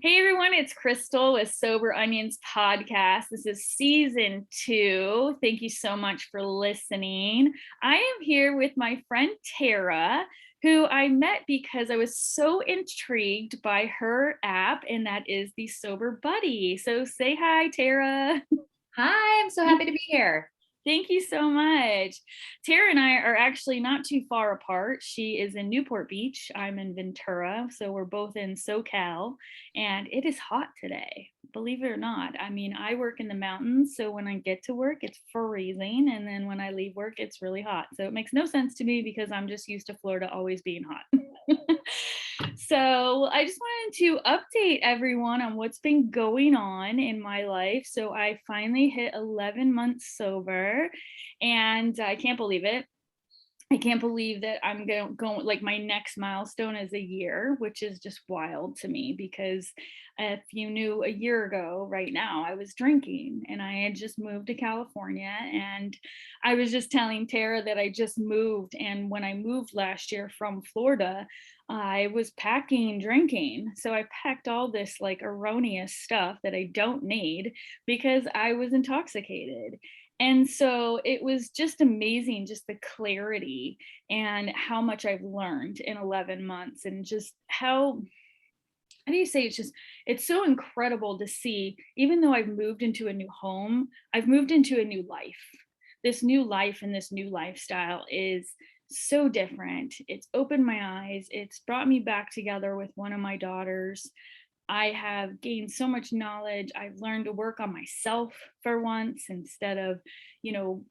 Hey everyone, it's Crystal with Sober Onions podcast. This is season 2. Thank you so much for listening. I am here with my friend Tara, who I met because I was so intrigued by her app, and that is the SoberBuddy. So say hi, Tara. Hi, I'm so happy to be here. Thank you so much. Tara and I are actually not too far apart. She is in Newport Beach. I'm in Ventura. So we're both in SoCal, and it is hot today, believe it or not. I mean, I work in the mountains. So when I get to work, it's freezing. And then when I leave work, it's really hot. So it makes no sense to me because I'm just used to Florida always being hot. So I just wanted to update everyone on what's been going on in my life. So I finally hit 11 months sober, and I can't believe it. I can't believe that I'm going like my next milestone is a year, which is just wild to me because if you knew a year ago right now, I was drinking and I had just moved to California. And I was just telling Tara that I just moved. And when I moved last year from Florida, I was packing drinking. So I packed all this like erroneous stuff that I don't need because I was intoxicated. And so it was just amazing, just the clarity and how much I've learned in 11 months, and just how do you say, it's so incredible to see. Even though I've moved into a new home, I've moved into a new life. This new life and this new lifestyle is so different. It's opened my eyes. It's brought me back together with one of my daughters. I have gained so much knowledge. I've learned to work on myself for once instead of,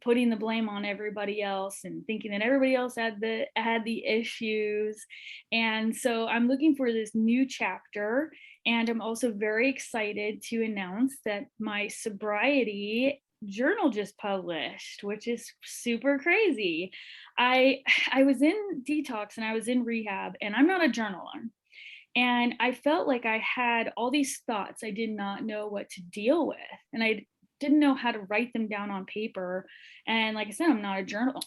putting the blame on everybody else and thinking that everybody else had the issues. And so I'm looking for this new chapter, and I'm also very excited to announce that my sobriety journal just published, which is super crazy. I was in detox and I was in rehab, and I'm not a journaler. And I felt like I had all these thoughts I did not know what to deal with. And I didn't know how to write them down on paper. And like I said, I'm not a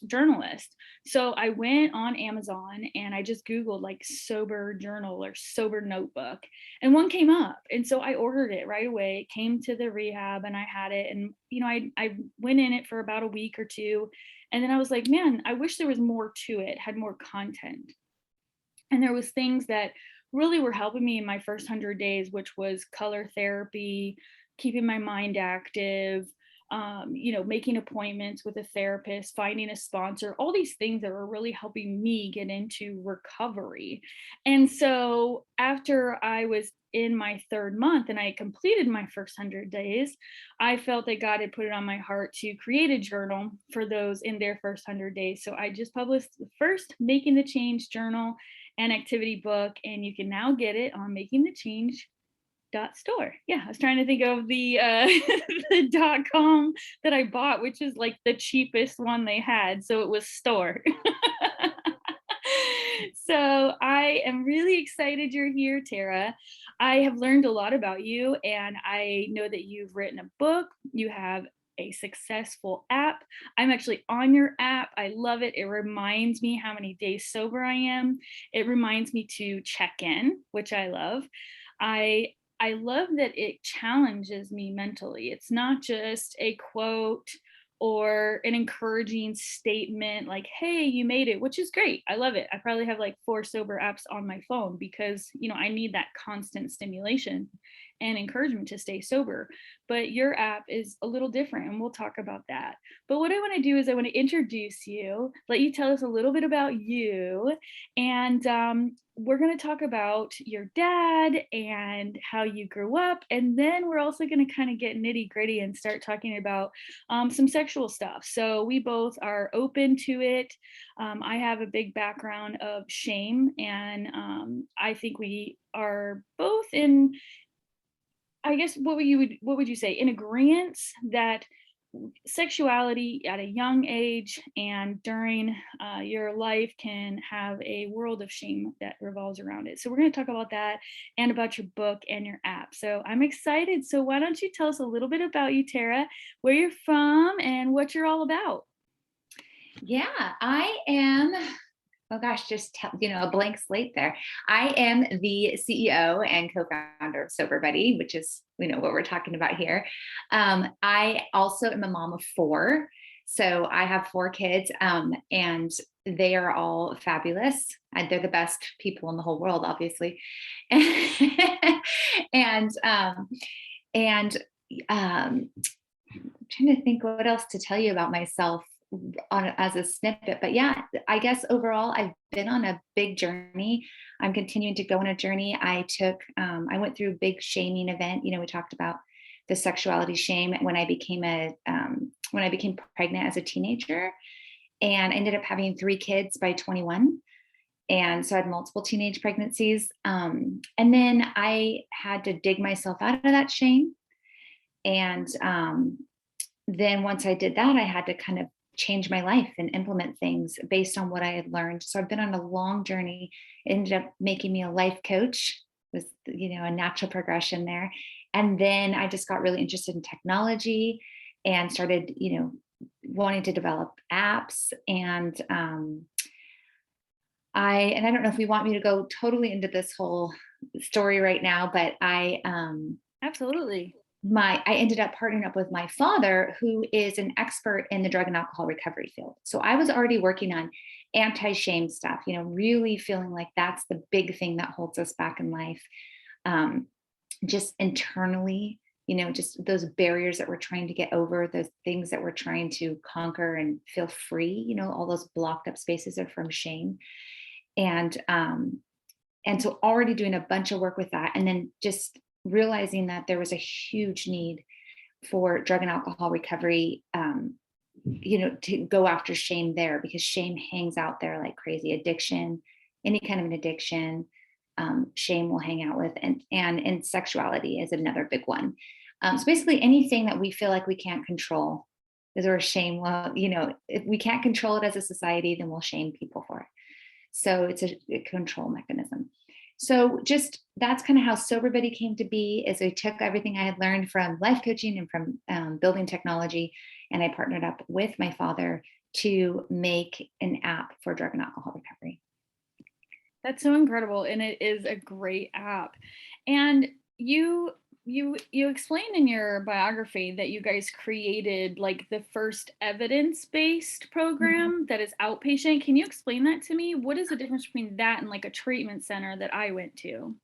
journalist. So I went on Amazon and I just Googled like sober journal or sober notebook. And one came up. And so I ordered it right away. It came to the rehab and I had it. And, I went in it for about a week or two. And then I was like, man, I wish there was more to it, had more content. And there was things that really were helping me in my first 100 days, which was color therapy, keeping my mind active, making appointments with a therapist, finding a sponsor, all these things that were really helping me get into recovery. And so after I was in my third month and I completed my first 100 days, I felt that God had put it on my heart to create a journal for those in their first 100 days. So I just published the first Making the Change journal and activity book, and you can now get it on makingthechange.store. Yeah, I was trying to think of the the .com that I bought, which is like the cheapest one they had, so it was store. So I am really excited you're here, Tara. I have learned a lot about you, and I know that you've written a book. You have a successful app. I'm actually on your app. I love it. It reminds me how many days sober I am. It reminds me to check in, which I love. I love that it challenges me mentally. It's not just a quote or an encouraging statement like, hey, you made it, which is great. I love it. I probably have like 4 sober apps on my phone because, I need that constant stimulation and encouragement to stay sober. But your app is a little different, and we'll talk about that. But what I want to do is I want to introduce you, let you tell us a little bit about you, and we're going to talk about your dad and how you grew up. And then we're also going to kind of get nitty gritty and start talking about some sexual stuff. So we both are open to it. I have a big background of shame, and I think we are both in, I guess, what would you say, in agreement that sexuality at a young age and during your life can have a world of shame that revolves around it. So we're going to talk about that and about your book and your app. So I'm excited. So why don't you tell us a little bit about you, Tara, where you're from and what you're all about? Yeah, I am Oh gosh, just a blank slate there. I am the CEO and co-founder of SoberBuddy, which is what we're talking about here. I also am a mom of four, so I have four kids, and they are all fabulous. And they're the best people in the whole world, obviously, and and I'm trying to think what else to tell you about myself as a snippet. But yeah, I guess overall, I've been on a big journey. I'm continuing to go on a journey. I went through a big shaming event. We talked about the sexuality shame when I became pregnant as a teenager, and I ended up having three kids by 21. And so I had multiple teenage pregnancies. And then I had to dig myself out of that shame. And then once I did that, I had to kind of change my life and implement things based on what I had learned. So I've been on a long journey. It ended up making me a life coach. It was, a natural progression there. And then I just got really interested in technology and started, wanting to develop apps. And I don't know if we want me to go totally into this whole story right now, but Absolutely. I ended up partnering up with my father, who is an expert in the drug and alcohol recovery field. So I was already working on anti-shame stuff, really feeling like that's the big thing that holds us back in life. Just internally, just those barriers that we're trying to get over, those things that we're trying to conquer and feel free, all those blocked up spaces are from shame. And so already doing a bunch of work with that, and then just realizing that there was a huge need for drug and alcohol recovery, to go after shame there, because shame hangs out there like crazy. Addiction, any kind of an addiction, shame will hang out with, and sexuality is another big one. So basically anything that we feel like we can't control is where shame will, if we can't control it as a society, then we'll shame people for it. So it's a control mechanism. So just that's kind of how SoberBuddy came to be, is I took everything I had learned from life coaching and from building technology, and I partnered up with my father to make an app for drug and alcohol recovery. That's so incredible, and it is a great app. And you explained in your biography that you guys created like the first evidence-based program that is outpatient. Can you explain that to me? What is the difference between that and like a treatment center that I went to?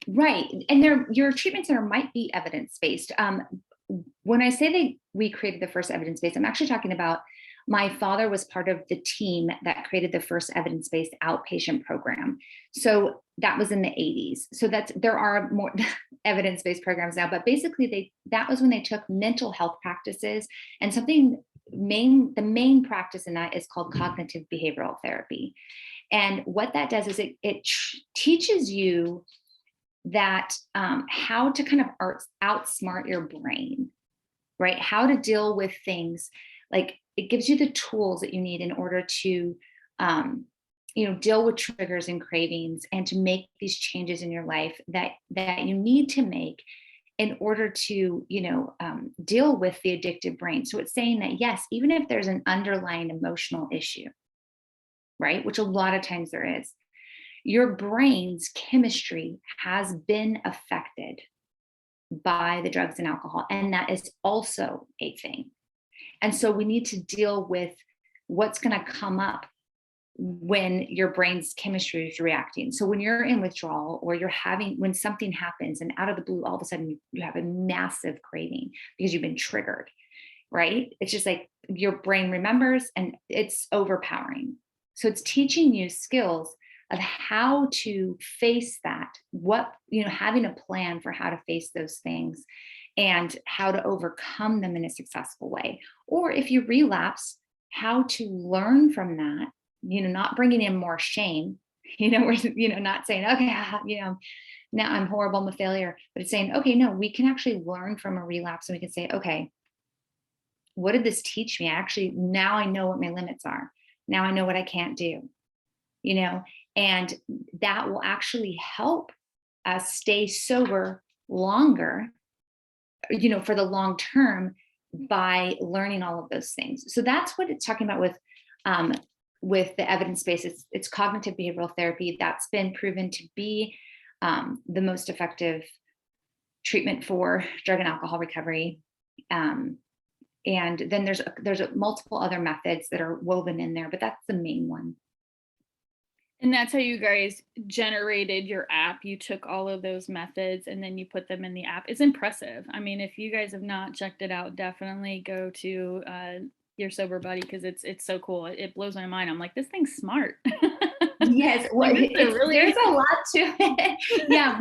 Right. And your treatment center might be evidence-based. When I say we created the first evidence-based, I'm actually talking about my father was part of the team that created the first evidence-based outpatient program. So that was in the 80s. So there are more evidence-based programs now, but basically that was when they took mental health practices, and the main practice in that is called cognitive behavioral therapy. And what that does is it teaches you that how to kind of outsmart your brain, right? How to deal with things. Like, it gives you the tools that you need in order to deal with triggers and cravings, and to make these changes in your life that you need to make in order to deal with the addictive brain. So it's saying that, yes, even if there's an underlying emotional issue, right, which a lot of times there is, your brain's chemistry has been affected by the drugs and alcohol, and that is also a thing. And so we need to deal with what's going to come up when your brain's chemistry is reacting. So when you're in withdrawal, or when something happens and out of the blue, all of a sudden you have a massive craving because you've been triggered, right? It's just like your brain remembers, and it's overpowering. So it's teaching you skills of how to face that, having a plan for how to face those things and how to overcome them in a successful way. Or if you relapse, how to learn from that, not bringing in more shame, not saying, okay, now I'm horrible, I'm a failure, but it's saying, okay, no, we can actually learn from a relapse, and we can say, okay, what did this teach me? Now I know what my limits are. Now I know what I can't do, and that will actually help us stay sober longer, for the long term, by learning all of those things. So that's what it's talking about with with the evidence-based, it's cognitive behavioral therapy that's been proven to be the most effective treatment for drug and alcohol recovery. And then there's multiple other methods that are woven in there, but that's the main one. And that's how you guys generated your app. You took all of those methods and then you put them in the app. It's impressive. I mean, if you guys have not checked it out, definitely go to Your SoberBuddy, because it's so cool. It blows my mind. I'm like, this thing's smart. Yes, well, Like, there's a lot to it. Yeah,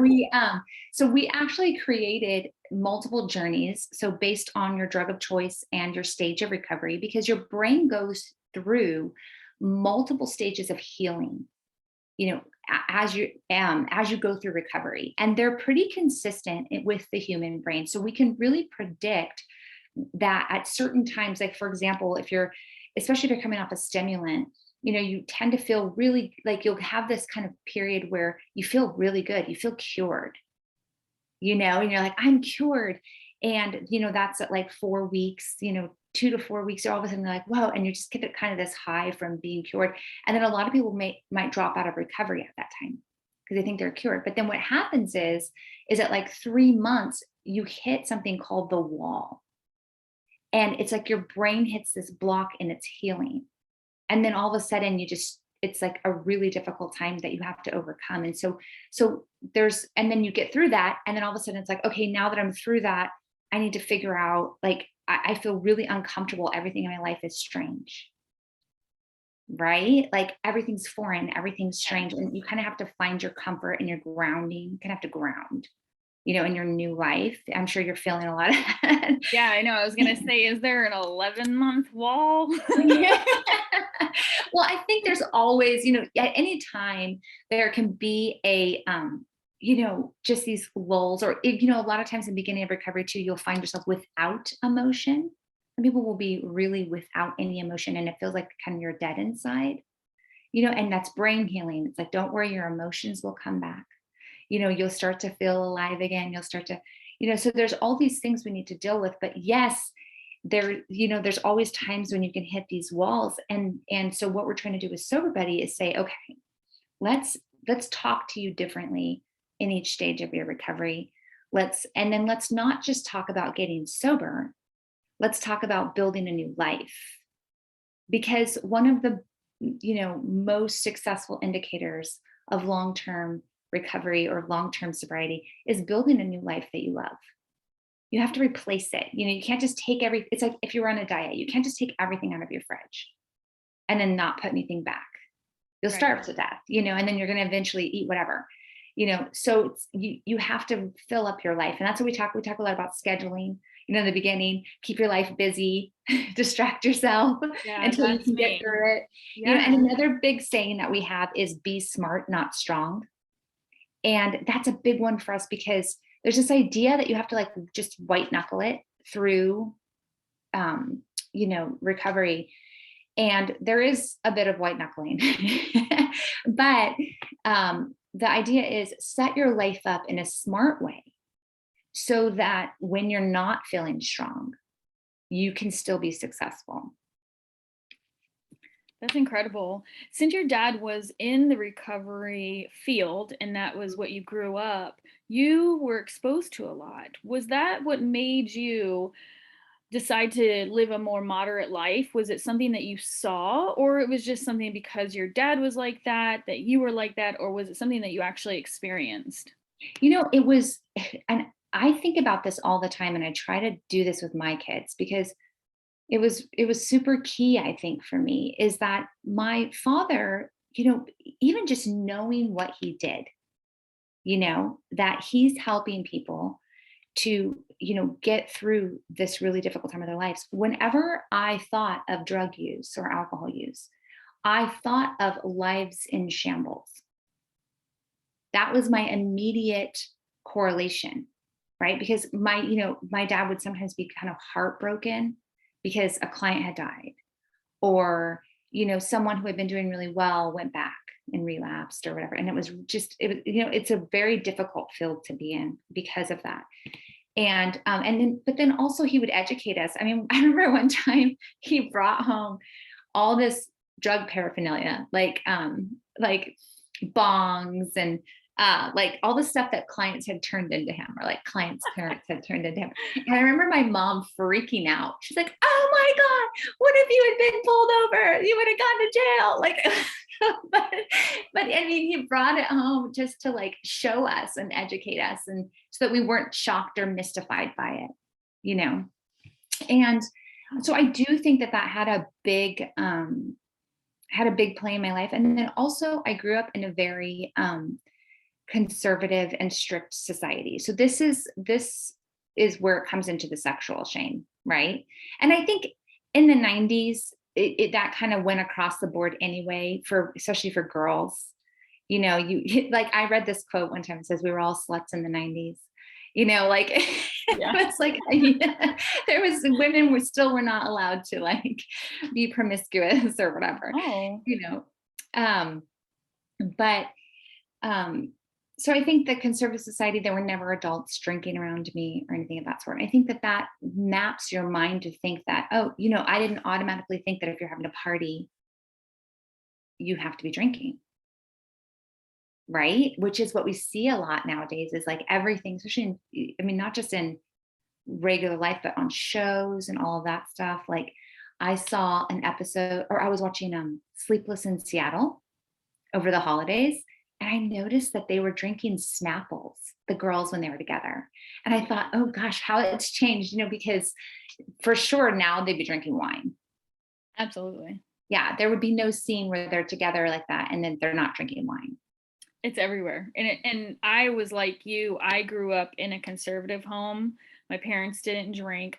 so we actually created multiple journeys. So based on your drug of choice and your stage of recovery, because your brain goes through multiple stages of healing, as you go through recovery, and they're pretty consistent with the human brain. So we can really predict that at certain times, like for example, especially if you're coming off a stimulant, you tend to feel really like you'll have this kind of period where you feel really good, you feel cured, and you're like, I'm cured. And, that's at like 4 weeks, 2 to 4 weeks, all of a sudden they're like, whoa. And you just get that kind of this high from being cured. And then a lot of people might drop out of recovery at that time because they think they're cured. But then what happens is at like 3 months, you hit something called the wall. And it's like your brain hits this block in its healing. And then all of a sudden it's like a really difficult time that you have to overcome. And so and then you get through that. And then all of a sudden it's like, okay, now that I'm through that, I need to figure out, like, I feel really uncomfortable. Everything in my life is strange, right? Like everything's foreign, everything's strange. And you kind of have to find your comfort and your grounding. You kind of have to ground, in your new life. I'm sure you're feeling a lot of that. yeah, I know. I was going to say, is there an 11-month wall? Well, I think there's always, at any time there can be a, just these lulls, or, a lot of times in the beginning of recovery too, you'll find yourself without emotion. Some people will be really without any emotion, and it feels like kind of you're dead inside, and that's brain healing. It's like, don't worry, your emotions will come back. You'll start to feel alive again. You'll start to, so there's all these things we need to deal with. But yes, there's always times when you can hit these walls. And so what we're trying to do with SoberBuddy is say, okay, let's talk to you differently in each stage of your recovery. Let's not just talk about getting sober. Let's talk about building a new life. Because one of the, most successful indicators of long-term recovery or long-term sobriety is building a new life that you love. You have to replace it. You can't just take it's like if you were on a diet, you can't just take everything out of your fridge and then not put anything back. You'll starve to death, and then you're going to eventually eat whatever, so you have to fill up your life. And that's what we talk a lot about scheduling, in the beginning. Keep your life busy, distract yourself until you can get through it. Yeah. And another big saying that we have is be smart, not strong. And that's a big one for us because there's this idea that you have to like just white knuckle it through, recovery. And there is a bit of white knuckling, but the idea is set your life up in a smart way so that when you're not feeling strong, you can still be successful. That's incredible. Since your dad was in the recovery field and that was what you grew up, you were exposed to a lot. Was that what made you decide to live a more moderate life? Was it something that you saw, or it was just something because your dad was like that you were like that, or was it something that you actually experienced? It was, and I think about this all the time, and I try to do this with my kids because it was super key, I think, for me, is that my father, even just knowing what he did, that he's helping people to, get through this really difficult time of their lives. Whenever I thought of drug use or alcohol use, I thought of lives in shambles. That was my immediate correlation, right? Because my dad would sometimes be kind of heartbroken because a client had died, or someone who had been doing really well went back and relapsed or whatever. And it was it's a very difficult field to be in because of that. And then also he would educate us. I mean, I remember one time he brought home all this drug paraphernalia, like bongs and like all the stuff that clients had turned into him, or like clients' parents had turned into him. And I remember my mom freaking out. She's like, "Oh my God, what if you had been pulled over? You would have gone to jail." Like, but I mean, he brought it home just to like show us and educate us, and so that we weren't shocked or mystified by it, you know? And so I do think that that had a big play in my life. And then also I grew up in a very conservative and strict society. So this is where it comes into the sexual shame, right? And I think in the 90s, that kind of went across the board anyway, for especially for girls. You know, you like I read this quote one time. It says we were all sluts in the 90s. You know, like Yeah. it was like there was women were not allowed to like be promiscuous or whatever. Oh, You know, um, but so I think the conservative society, there were never adults drinking around me or anything of that sort. I think that that maps your mind to think that, oh, you know, I didn't automatically think that if you're having a party, you have to be drinking, right? Which is what we see a lot nowadays, is like everything, especially in, I mean, not just in regular life, but on shows and all of that stuff. Like I saw an episode, or I was watching Sleepless in Seattle over the holidays, and I noticed that they were drinking Snapples, the girls, when they were together. And I thought, oh gosh, how it's changed, you know, because for sure now they'd be drinking wine. absolutely. Yeah, there would be no scene where they're together like that and then they're not drinking wine. It's everywhere. And I was like you. I grew up in a conservative home. My parents didn't drink.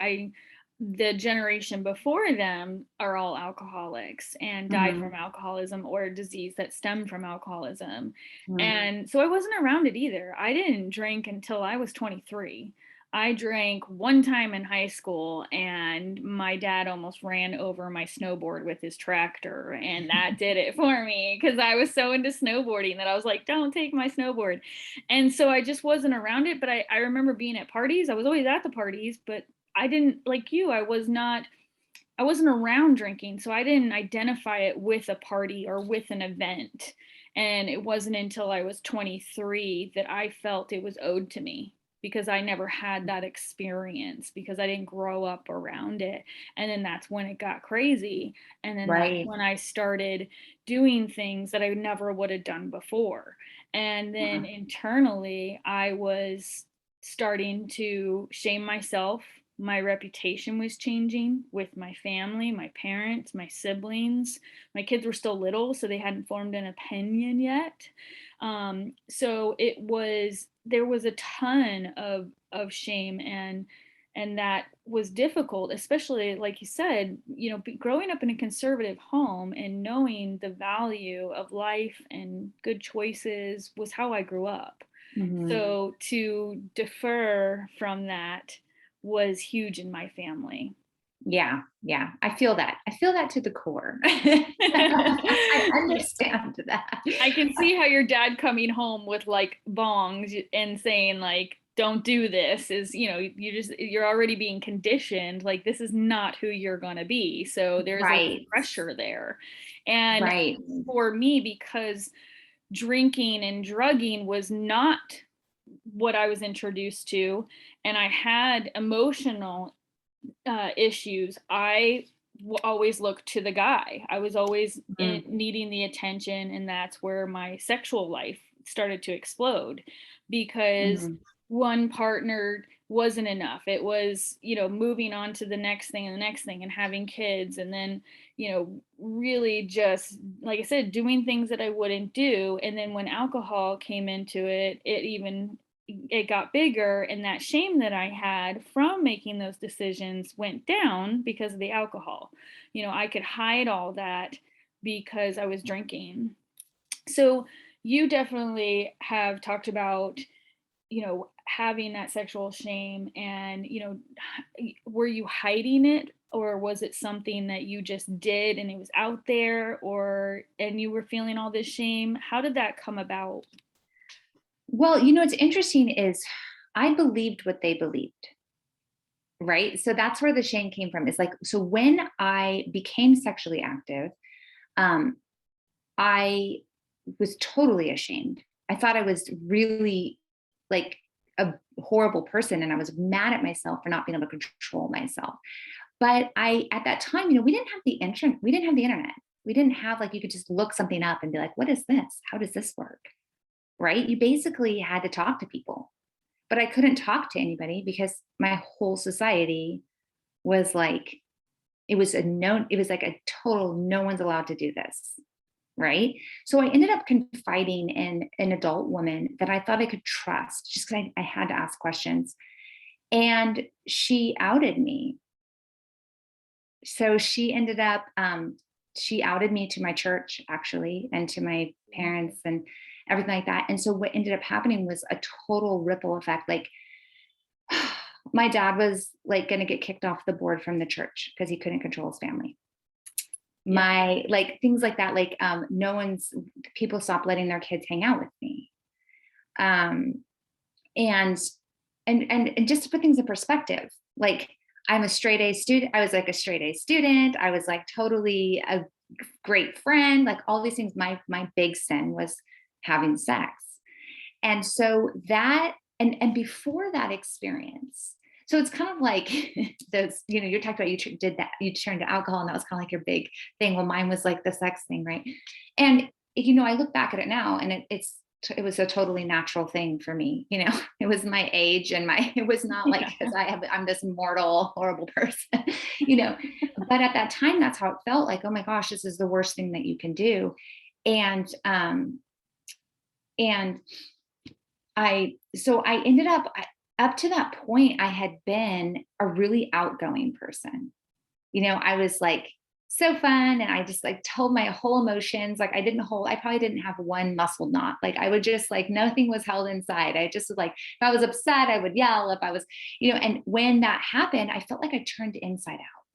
The generation before them are all alcoholics and died Mm-hmm. from alcoholism or disease that stemmed from alcoholism. Mm-hmm. And so I wasn't around it either. I didn't drink until I was 23. I drank one time in high school, and my dad almost ran over my snowboard with his tractor. And that did it for me, because I was so into snowboarding that I was like, don't take my snowboard. And so I just wasn't around it. But I remember being at parties. I was always at the parties, but I didn't, like you, I wasn't around drinking. So I didn't identify it with a party or with an event. And it wasn't until I was 23 that I felt it was owed to me, because I never had that experience, because I didn't grow up around it. And then that's when it got crazy. And then that's Right. when I started doing things that I never would have done before. And then internally, I was starting to shame myself. My reputation was changing with my family, my parents, my siblings. My kids were still little, so they hadn't formed an opinion yet. So there was a ton of shame, and that was difficult, especially like you said, you know, growing up in a conservative home and knowing the value of life and good choices was how I grew up. Mm-hmm. So to defer from that was huge in my family. Yeah, yeah. I feel that. I feel that to the core. I understand that. I can see how your dad coming home with like bongs and saying like, don't do this, is, you know, you're already being conditioned, like this is not who you're going to be. So there's like Right, pressure there. And right. for me, because drinking and drugging was not what I was introduced to, and I had emotional issues, I always looked to the guy. I was always needing the attention, and that's where my sexual life started to explode, because Mm-hmm. one partner wasn't enough. It was, you know, moving on to the next thing and the next thing and having kids, and then, you know, really just, like I said, doing things that I wouldn't do. And then when alcohol came into it, it got bigger, and that shame that I had from making those decisions went down because of the alcohol. You know, I could hide all that because I was drinking. So you definitely have talked about, you know, having that sexual shame, and, you know, were you hiding it, or was it something that you just did and it was out there, or and you were feeling all this shame? How did that come about? Well, you know, what's interesting is I believed what they believed, right? So that's where the shame came from. It's like, so when I became sexually active, um, I was totally ashamed. I thought I was really like a horrible person, and I was mad at myself for not being able to control myself. But at that time, we didn't have the internet. We didn't have the internet. We didn't have like, you could just look something up and be like, what is this? How does this work? Right? You basically had to talk to people, but I couldn't talk to anybody because my whole society was like, it was like a total, no one's allowed to do this. Right. So I ended up confiding in an adult woman that I thought I could trust just because I had to ask questions. And she outed me. So she outed me to my church, actually, and to my parents and everything like that. And so what ended up happening was a total ripple effect. Like, my dad was like going to get kicked off the board from the church because he couldn't control his family. Yeah. My like things like that, like people stopped letting their kids hang out with me. Um and and just to put things in perspective, like, I'm a straight A student. I was like a straight A student. I was like totally a great friend, like all these things. My big sin was having sex. And so that, and before that experience, so it's kind of like those, you're talking about, did that, you turned to alcohol, and that was kind of like your big thing. Well, mine was like the sex thing, right? And I look back at it now, and it was a totally natural thing for me. It was my age, and it was not like, because I'm this mortal, horrible person, but at that time, that's how it felt. Like, oh my gosh, this is the worst thing that you can do. And so I ended up to that point, I had been a really outgoing person. I was like so fun, and I just like told my whole emotions. Like, I probably didn't have one muscle knot. Like, I would just like, nothing was held inside. I just was like, if I was upset, I would yell. If I was, and when that happened, I felt like I turned inside out.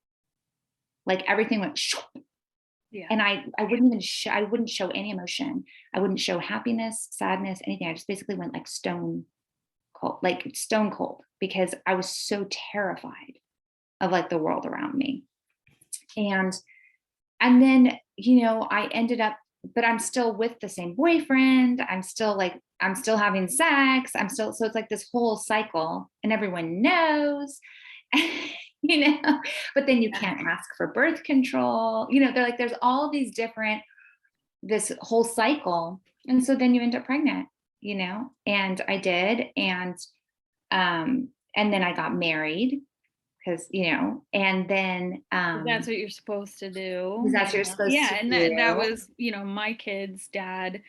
Like, everything went shoo. Yeah. And I wouldn't show any emotion. I wouldn't show happiness, sadness, anything. I just basically went like stone cold, because I was so terrified of like the world around me. And then, I ended up, but I'm still with the same boyfriend. I'm still having sex. So it's like this whole cycle, and everyone knows, but then you can't ask for birth control. They're like, there's all these different, this whole cycle. And so then you end up pregnant, and I did. And then I got married because, and then, That's what you're supposed to do. because that's what you're supposed Yeah, to and that do. was, my kid's dad.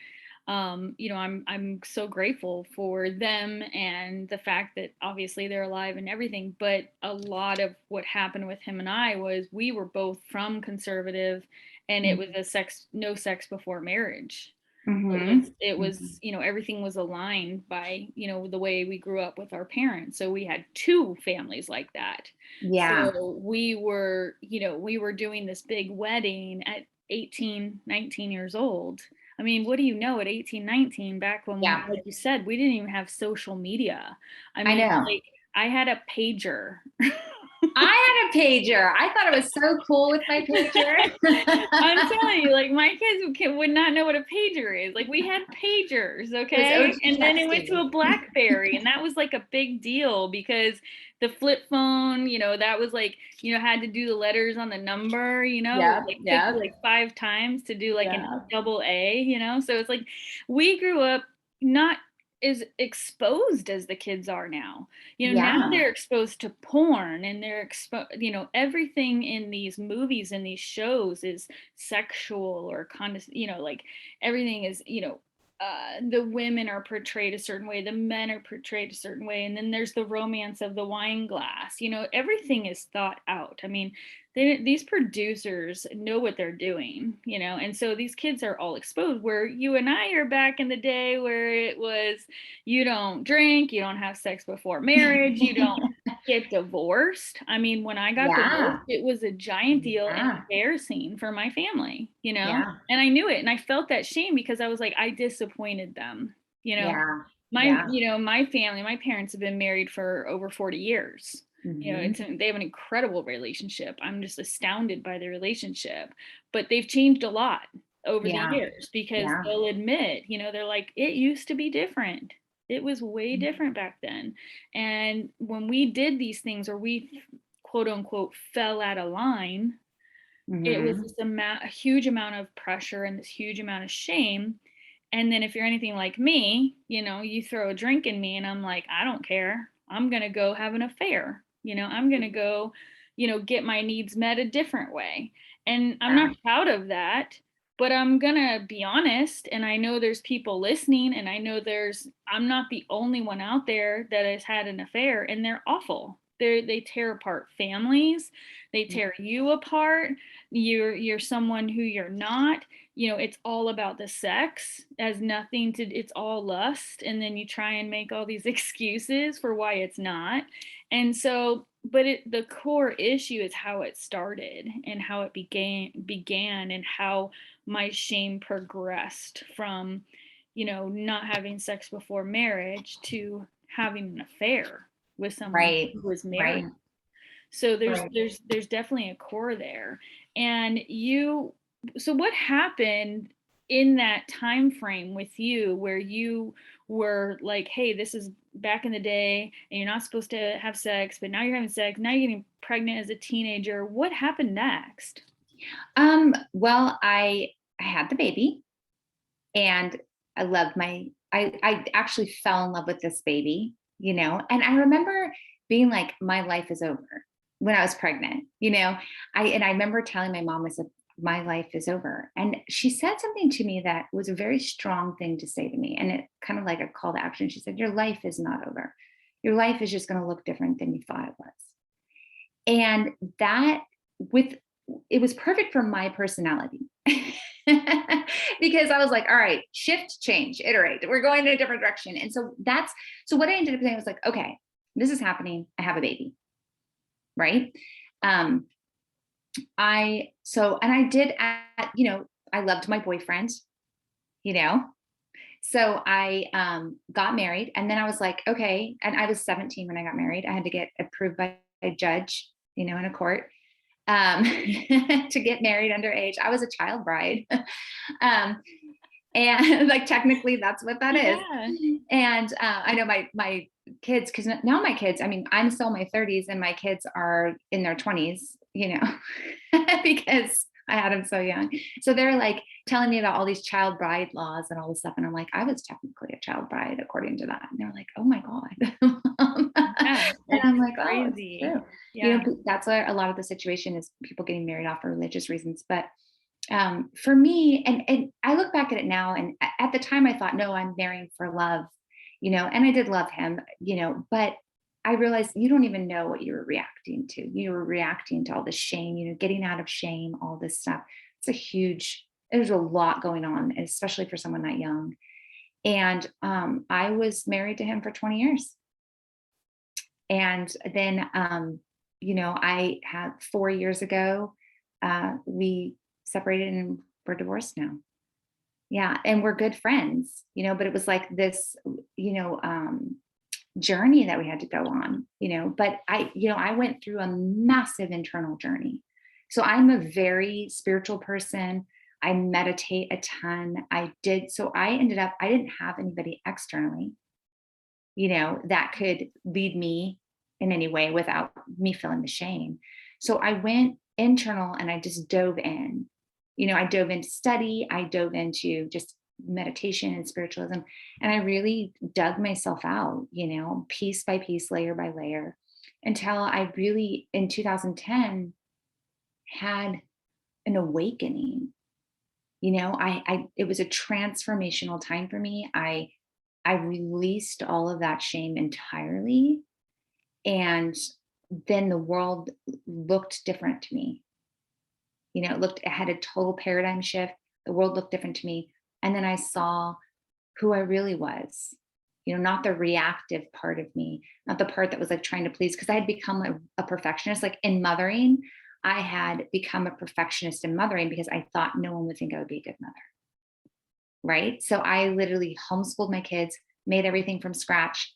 I'm so grateful for them and the fact that obviously they're alive and everything. But a lot of what happened with him and I was, we were both from conservative, and it was no sex before marriage. Mm-hmm. It was, everything was aligned by, the way we grew up with our parents. So we had two families like that. Yeah. So we were doing this big wedding at 18, 19 years old. I mean, what do you know, at 18, 19, back when, Yeah. like you said, we didn't even have social media. I I mean, know. like, I had a pager. I had a pager. I thought it was so cool with my pager. I'm telling you, like, my kids would not know what a pager is. Like, we had pagers, It was okay? OG And then it went to texting. a BlackBerry, and that was like a big deal because the flip phone, that was like, had to do the letters on the number, Yeah. like took Yeah. you like 5 times to do like an Yeah. double A, So it's like, we grew up not as exposed as the kids are now. Now Yeah. they're exposed to porn, and they're exposed, everything in these movies and these shows is sexual or like, everything is, the women are portrayed a certain way, the men are portrayed a certain way, and then there's the romance of the wine glass. Everything is thought out. I mean, these producers know what they're doing, and so these kids are all exposed, where you and I are back in the day where it was, you don't drink, you don't have sex before marriage, you don't get divorced. I mean, when I got divorced, Yeah. it was a giant deal and Yeah. embarrassing for my family, Yeah. and I knew it, and I felt that shame because I was like, I disappointed them, Yeah. my Yeah. my family, my parents have been married for over 40 years. You know, they have an incredible relationship. I'm just astounded by the relationship, but they've changed a lot over the Yeah. years because Yeah. they'll admit, you know, they're like, it used to be different. It was way different back then. And when we did these things, or we quote unquote fell out of line, it was this a huge amount of pressure and this huge amount of shame. And then if you're anything like me, you know, you throw a drink in me and I'm like, I don't care. I'm going to go have an affair. You know, I'm going to go, you know, get my needs met a different way. And I'm Yeah. not proud of that, but I'm going to be honest. And I know there's people listening, and I know I'm not the only one out there that has had an affair, and they're awful. They tear apart families. They tear you apart. You're someone who you're not. You know, it's all about the sex, has nothing to, it's all lust. And then you try and make all these excuses for why it's not. And so, but the core issue is how it started and how it began and how my shame progressed from, you know, not having sex before marriage to having an affair with someone Right. who was married. Right. So Right. there's definitely a core there. And so what happened in that time frame with you where you were like, hey, this is back in the day and you're not supposed to have sex, but now you're having sex, now you're getting pregnant as a teenager. What happened next? Well, I had the baby, and I loved I actually fell in love with this baby, you know, and I remember being like, my life is over when I was pregnant, you know. I remember telling my mom, I said, my life is over. And she said something to me that was a very strong thing to say to me. And it kind of like a call to action. She said, your life is not over. Your life is just going to look different than you thought it was. And that with it was perfect for my personality. Because I was like, all right, shift, change, iterate. We're going in a different direction. And so what I ended up saying was like, okay, this is happening. I have a baby. Right. Um, and I did, you know, I loved my boyfriend, you know, so I got married, and then I was like, okay. And I was 17 when I got married. I had to get approved by a judge, you know, in a court, to get married underage. I was a child bride. um, and like, technically that's what that is. Yeah. And I know my kids, because now my kids, I mean, I'm still in my 30s and my kids are in their 20s, you know, because I had them so young. So they're like telling me about all these child bride laws and all this stuff. And I'm like, I was technically a child bride according to that. And they're like, oh my God. Yeah. And It's I'm like, oh, it's crazy. true. You Yeah. know, that's what a lot of the situation is, people getting married off for religious reasons. But for me, and I look back at it now, and at the time I thought, no, I'm marrying for love, you know, and I did love him, you know, but I realized you don't even know what you were reacting to. You were reacting to all this shame, you know, getting out of shame, all this stuff. There's a lot going on, especially for someone that young. And I was married to him for 20 years. And then, you know, I had 4 years ago, we separated and we're divorced now. Yeah. And we're good friends, you know, but it was like this, you know, journey that we had to go on, you know. But I went through a massive internal journey. So I'm a very spiritual person. I meditate a ton. I didn't have anybody externally, you know, that could lead me in any way without me feeling the shame. So I went internal and I just dove in. You know, I dove into study, I dove into just meditation and spiritualism, and I really dug myself out, you know, piece by piece, layer by layer, until I really, in 2010, had an awakening. You know, it was a transformational time for me. I released all of that shame entirely. And then the world looked different to me. You know, it had a total paradigm shift. The world looked different to me. And then I saw who I really was, you know, not the reactive part of me, not the part that was like trying to please, because I had become a perfectionist. Like in mothering, I had become a perfectionist in mothering because I thought no one would think I would be a good mother. Right. So I literally homeschooled my kids, made everything from scratch,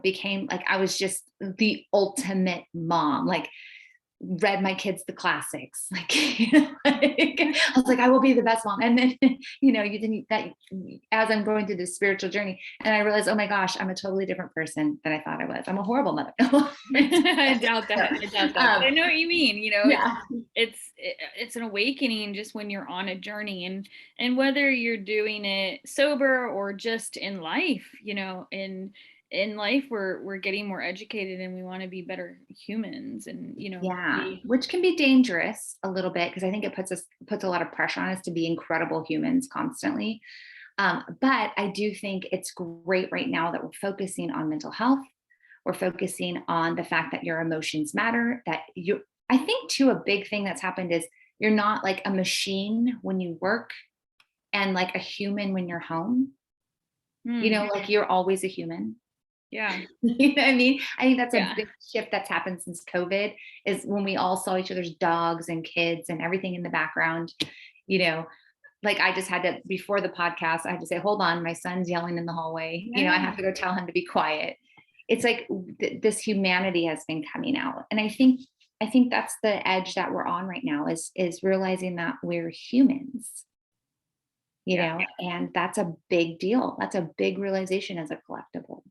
became like, I was just the ultimate mom, like read my kids the classics, like, I was like, I will be the best mom. And then, you didn't that as I'm going through this spiritual journey, and I realized, oh my gosh, I'm a totally different person than I thought I was. I'm a horrible mother. I doubt that. I doubt that. But I know what you mean. Yeah. It's an awakening just when you're on a journey, and whether you're doing it sober or just in life, in life we're getting more educated and we want to be better humans, and Yeah, which can be dangerous a little bit, because I think it puts a lot of pressure on us to be incredible humans constantly. But I do think it's great right now that we're focusing on mental health. We're focusing on the fact that your emotions matter. I think too, a big thing that's happened is you're not like a machine when you work and like a human when you're home. Like you're always a human. Yeah. You know what I mean? I think that's a Yeah. big shift that's happened since COVID, is when we all saw each other's dogs and kids and everything in the background. Like I just had to, before the podcast, I had to say, hold on, my son's yelling in the hallway. I have to go tell him to be quiet. It's like this humanity has been coming out. And I think that's the edge that we're on right now, is realizing that we're humans, and that's a big deal. That's a big realization as a collectible.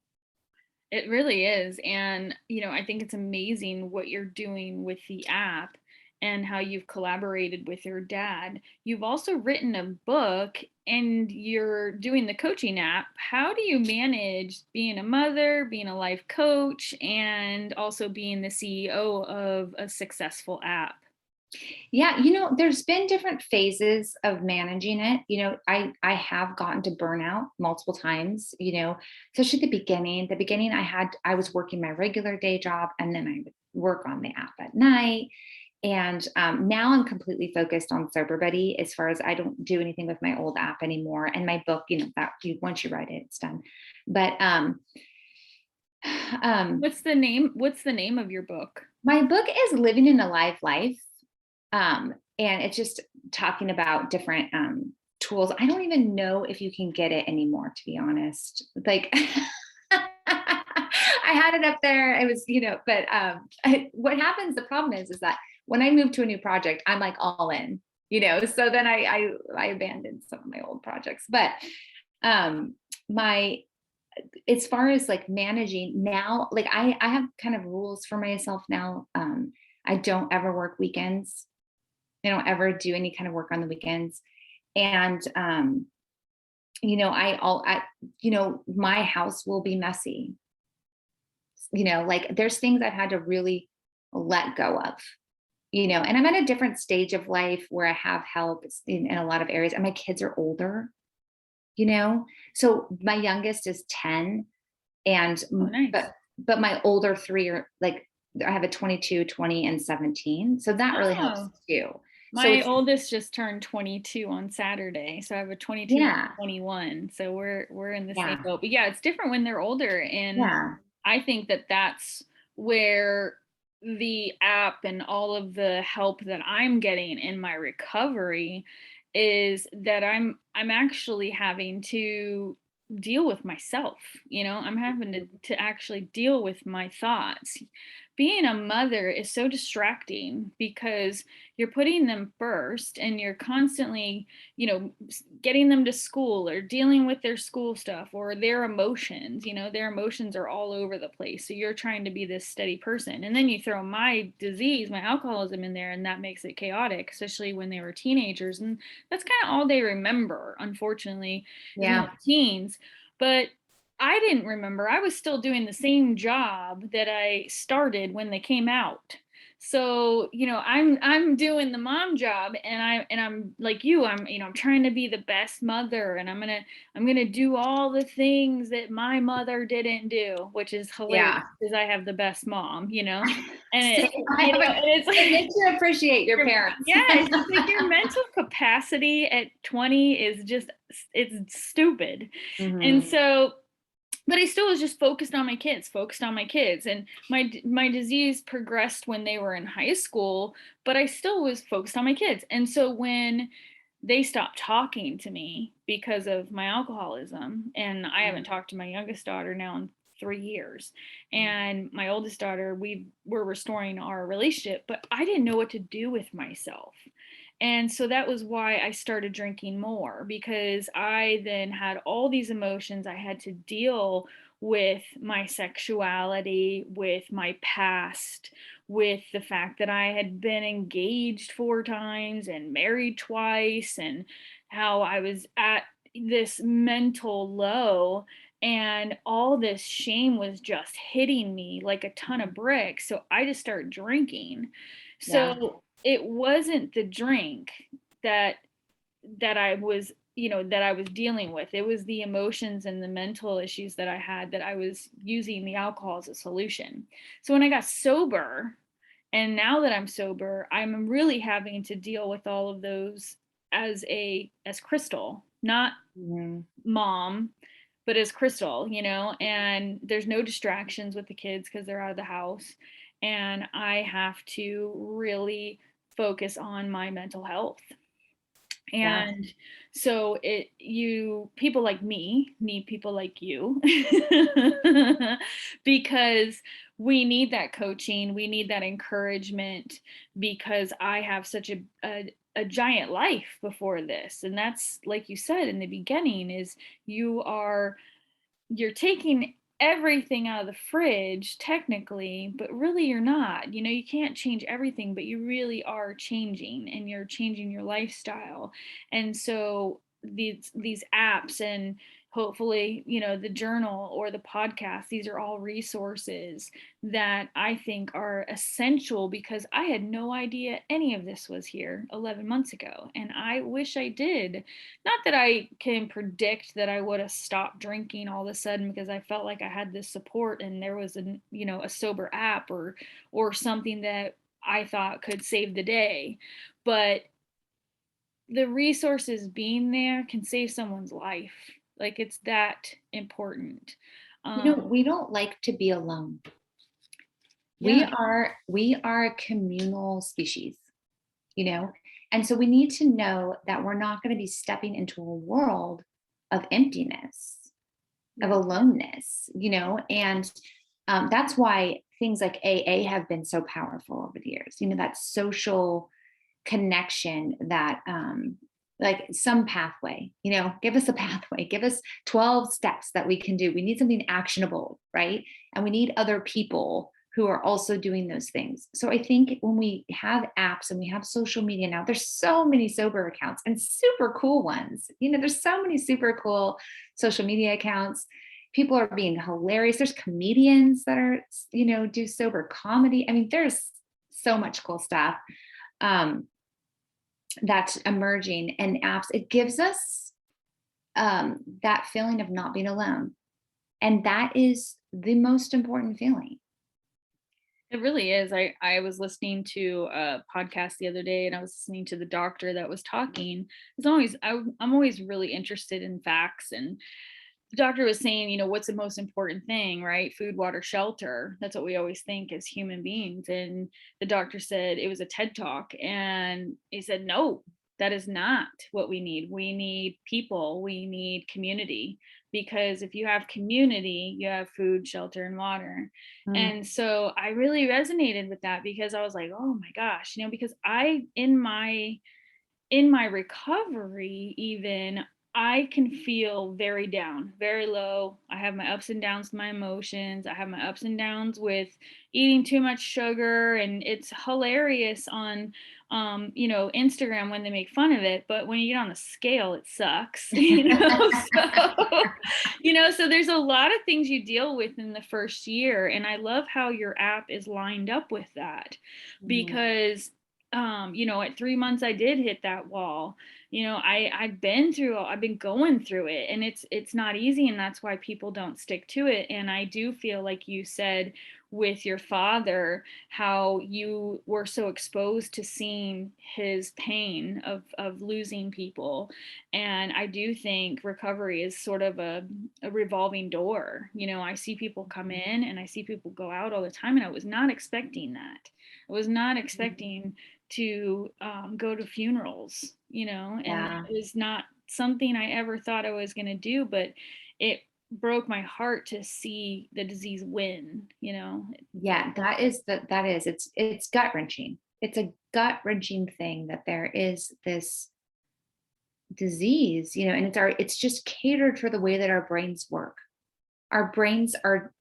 It really is. And, I think it's amazing what you're doing with the app and how you've collaborated with your dad. You've also written a book and you're doing the coaching app. How do you manage being a mother, being a life coach, and also being the CEO of a successful app? Yeah, there's been different phases of managing it. I have gotten to burnout multiple times, especially at the beginning. The beginning I was working my regular day job, and then I would work on the app at night. And now I'm completely focused on SoberBuddy, as far as I don't do anything with my old app anymore. And my book, that once you write it, it's done. But What's the name of your book? my book is Living an Alive Life. And it's just talking about different tools. I don't even know if you can get it anymore, to be honest. Like I had it up there. It was, but what happens, the problem is that when I move to a new project, I'm like all in, so then I abandoned some of my old projects. But as far as like managing now, like I have kind of rules for myself now. I don't ever work weekends. I don't ever do any kind of work on the weekends. And, my house will be messy. Like there's things I've had to really let go of, and I'm at a different stage of life where I have help in a lot of areas, and my kids are older, so my youngest is 10, and, Nice. but my older three are like, I have a 22, 20, and 17. So that really helps too. My oldest just turned 22 on Saturday, so I have a 22 and 21. So we're in the same boat. But yeah, it's different when they're older, and I think that that's where the app and all of the help that I'm getting in my recovery is that I'm actually having to deal with myself. I'm having to actually deal with my thoughts. Being a mother is so distracting because you're putting them first and you're constantly, getting them to school or dealing with their school stuff or their emotions. Their emotions are all over the place. So you're trying to be this steady person. And then you throw my disease, my alcoholism in there, and that makes it chaotic, especially when they were teenagers. And that's kind of all they remember, unfortunately, in the teens. But I didn't remember. I was still doing the same job that I started when they came out. So, I'm doing the mom job, and I'm like you, I'm trying to be the best mother, and I'm going to do all the things that my mother didn't do, which is hilarious because I have the best mom, and it makes you appreciate your parents. Yeah, it's just like your mental capacity at 20 is just, it's stupid. And so, but I still was just focused on my kids. And my disease progressed when they were in high school, but I still was focused on my kids. And so when they stopped talking to me because of my alcoholism, and I haven't talked to my youngest daughter now in 3 years. And my oldest daughter, we're restoring our relationship, but I didn't know what to do with myself. And so that was why I started drinking more, because I then had all these emotions. I had to deal with my sexuality, with my past, with the fact that I had been engaged 4 times and married twice, and how I was at this mental low, and all this shame was just hitting me like a ton of bricks. So I just started drinking. Yeah. So it wasn't the drink that I was, that I was dealing with. It was the emotions and the mental issues that I had, that I was using the alcohol as a solution. So when I got sober, and now that I'm sober, I'm really having to deal with all of those as Crystal, not Mm-hmm. mom, but as Crystal, and there's no distractions with the kids because they're out of the house. And I have to really focus on my mental health. Yeah. And so people like me need people like you because we need that coaching, we need that encouragement, because I have such a giant life before this. And that's, like you said in the beginning, is you're taking everything out of the fridge technically, but really you're not. You can't change everything, but you really are changing, and you're changing your lifestyle. And so these apps, and hopefully the journal or the podcast, these are all resources that I think are essential, because I had no idea any of this was here 11 months ago, and I wish I did. Not that I can predict that I would have stopped drinking all of a sudden, because I felt like I had this support, and there was a sober app or something that I thought could save the day. But the resources being there can save someone's life. Like, it's that important. We don't like to be alone. Yeah. We are a communal species, and so we need to know that we're not going to be stepping into a world of emptiness, of Yeah. aloneness, and that's why things like AA have been so powerful over the years. That social connection, that like some pathway, give us a pathway, give us 12 steps that we can do. We need something actionable, right? And we need other people who are also doing those things. So I think when we have apps and we have social media now, there's so many sober accounts and super cool ones. There's so many super cool social media accounts. People are being hilarious. There's comedians that are, do sober comedy. I mean, there's so much cool stuff that's emerging, and apps. It gives us that feeling of not being alone. And that is the most important feeling. It really is. I was listening to a podcast the other day, and I was listening to the doctor that was talking. I'm always really interested in facts, and the doctor was saying, what's the most important thing, right? Food, water, shelter. That's what we always think as human beings. And the doctor said, it was a TED talk, and he said, no, that is not what we need. We need people. We need community, because if you have community, you have food, shelter, and water. Mm. And so I really resonated with that, because I was like, oh my gosh, because in my recovery, even, I can feel very down, very low. I have my ups and downs with my emotions. I have my ups and downs with eating too much sugar. And it's hilarious on, Instagram when they make fun of it. But when you get on the scale, it sucks, so there's a lot of things you deal with in the first year. And I love how your app is lined up with that, because at 3 months I did hit that wall. I've been going through it, and it's not easy, and that's why people don't stick to it. And I do feel like you said with your father, how you were so exposed to seeing his pain of losing people. And I do think recovery is sort of a revolving door. I see people come in and I see people go out all the time, and I was not expecting that. I was not expecting to go to funerals, and Yeah. it was not something I ever thought I was going to do. But it broke my heart to see the disease win, you know. Yeah, it's gut wrenching. It's a gut wrenching thing that there is this disease, and it's just catered for the way that our brains work. Our brains are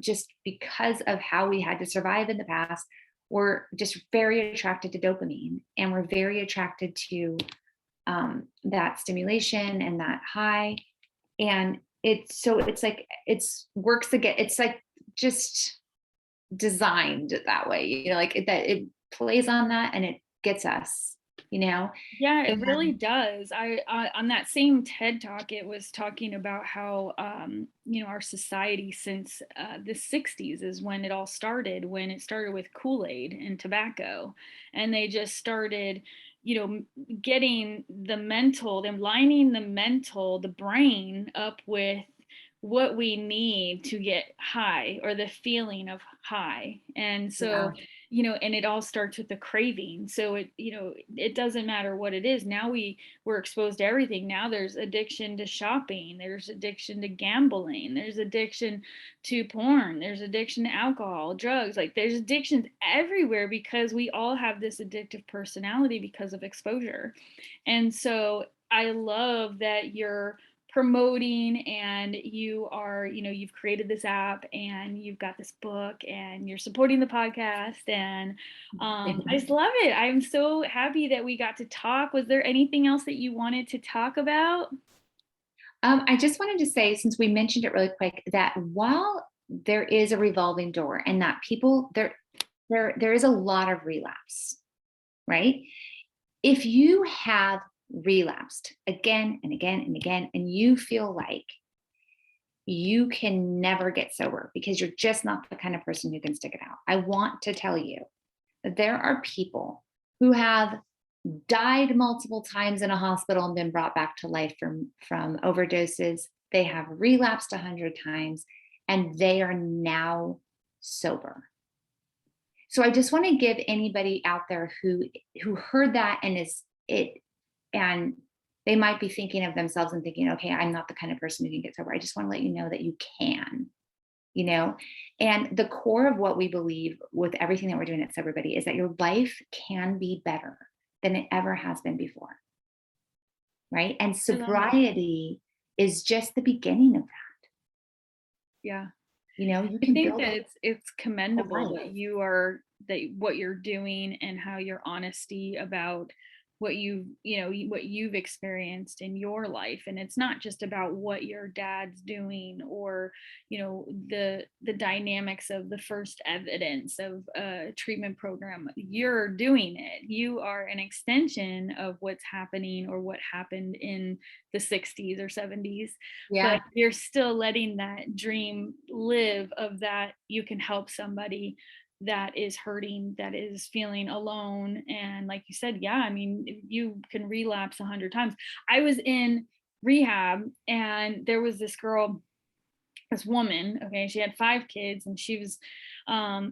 just, because of how we had to survive in the past, we're just very attracted to dopamine, and we're very attracted to that stimulation and that high. And it's like it's like just designed that way, like that it plays on that and it gets us, Yeah, it really and does. I on that same TED Talk, it was talking about how our society since the 60s is when it all started, when it started with Kool-Aid and tobacco, and they just started, getting them lining the brain up with what we need to get high, or the feeling of high. And so, yeah. and it all starts with the craving. So it doesn't matter what it is. Now we're exposed to everything. Now there's addiction to shopping, there's addiction to gambling, there's addiction to porn, there's addiction to alcohol, drugs. Like, there's addictions everywhere because we all have this addictive personality because of exposure. And so I love that you're promoting, and you've created this app, and you've got this book, and you're supporting the podcast, and I just love it. I'm so happy that we got to talk. Was there anything else that you wanted to talk about? I just wanted to say, since we mentioned it really quick, that while there is a revolving door, and that people there is a lot of relapse, right? If you have relapsed again and again and again, and you feel like you can never get sober because you're just not the kind of person who can stick it out, I want to tell you that there are people who have died multiple times in a hospital and been brought back to life from overdoses. They have relapsed 100 times, and they are now sober. So I just want to give anybody out there who heard that and they might be thinking of themselves and thinking, okay, I'm not the kind of person who can get sober. I just want to let you know that you can, and the core of what we believe with everything that we're doing at SoberBuddy is that your life can be better than it ever has been before. Right. And I love it. sobriety is just the beginning of that. Yeah. You I can think build that a it's whole commendable life. that what you're doing, and how your honesty about what you've experienced in your life. And it's not just about what your dad's doing, or the dynamics of the first evidence of a treatment program. You're doing it. You are an extension of what's happening, or what happened in the 60s or 70s, but Yeah. you're still letting that dream live, of that you can help somebody that is hurting, that is feeling alone. And like you said, yeah, I mean, you can relapse 100 times. I was in rehab, and there was this woman, okay, she had 5 kids, and she was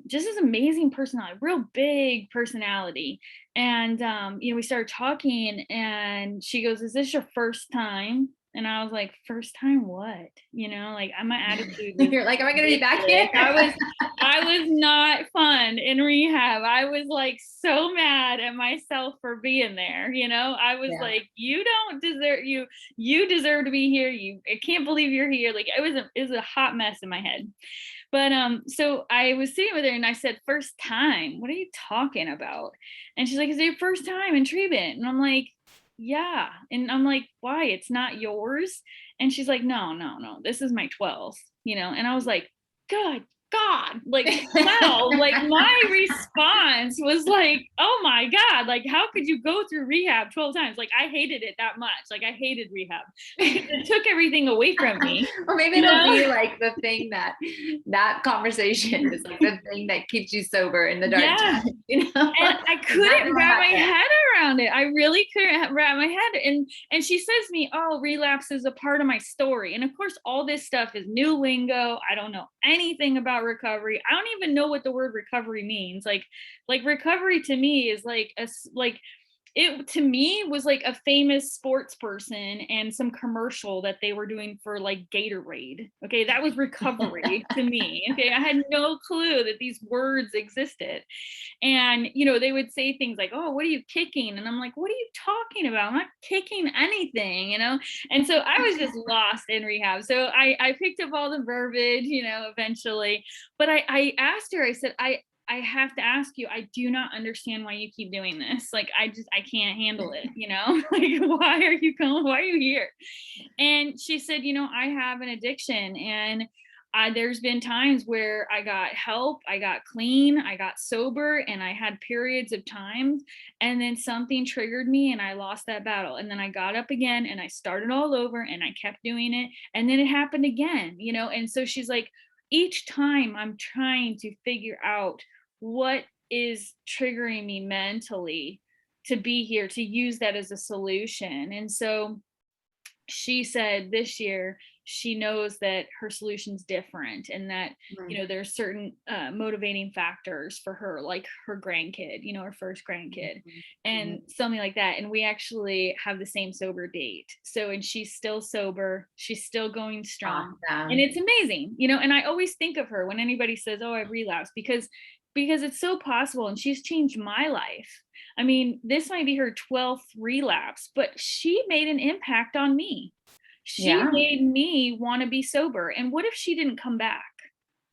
just this amazing personality, real big personality. And we started talking, and she goes, "Is this your first time?" And I was like, "First time what?" Like, my attitude was You're like, am I going to be back ridiculous. here? I was not fun in rehab. I was like so mad at myself for being there. I was Yeah. like, you deserve to be here. I can't believe you're here. Like, it was a hot mess in my head. But so I was sitting with her, and I said, "First time? What are you talking about?" And she's like, "Is it your first time in treatment?" And I'm like, "Yeah." And I'm like, "Why? It's not yours?" And she's like, "No, no, no. This is my 12th." And I was like, "Good God, like 12." Like, my response was like, "Oh my God, like, how could you go through rehab 12 times?" Like, I hated it that much. Like, I hated rehab because it took everything away from me. Or maybe You it'll know? be like the thing that conversation is like the thing that keeps you sober in the dark Yeah. times, And I Is that couldn't gonna wrap my happen? head around it. I really couldn't wrap my head. And she says to me, "Oh, relapse is a part of my story." And of course, all this stuff is new lingo. I don't know anything about recovery. I don't even know what the word recovery means. Like recovery to me is like it to me was like a famous sports person and some commercial that they were doing for like Gatorade. Okay, that was recovery to me. Okay, I had no clue that these words existed. And, they would say things like, "Oh, what are you kicking?" And I'm like, "What are you talking about? I'm not kicking anything. And so I was just lost in rehab. So I picked up all the verbiage, eventually. But I asked her, I said, I have to ask you, I do not understand why you keep doing this. Like, I can't handle it. Like, why are you here? And she said, I have an addiction, and there's been times where I got help, I got clean, I got sober, and I had periods of times, and then something triggered me and I lost that battle. And then I got up again and I started all over and I kept doing it. And then it happened again. And so she's like, each time I'm trying to figure out what is triggering me mentally to be here, to use that as a solution. And so she said this year she knows that her solution's different, and that there's certain motivating factors for her, like her grandkid, her first grandkid, and something like that. And we actually have the same sober date, and she's still sober, she's still going strong. Awesome. And it's amazing. And I always think of her when anybody says, "Oh, I've relapsed," because it's so possible, and she's changed my life. I mean, this might be her 12th relapse, but she made an impact on me. She made me want to be sober. And what if she didn't come back?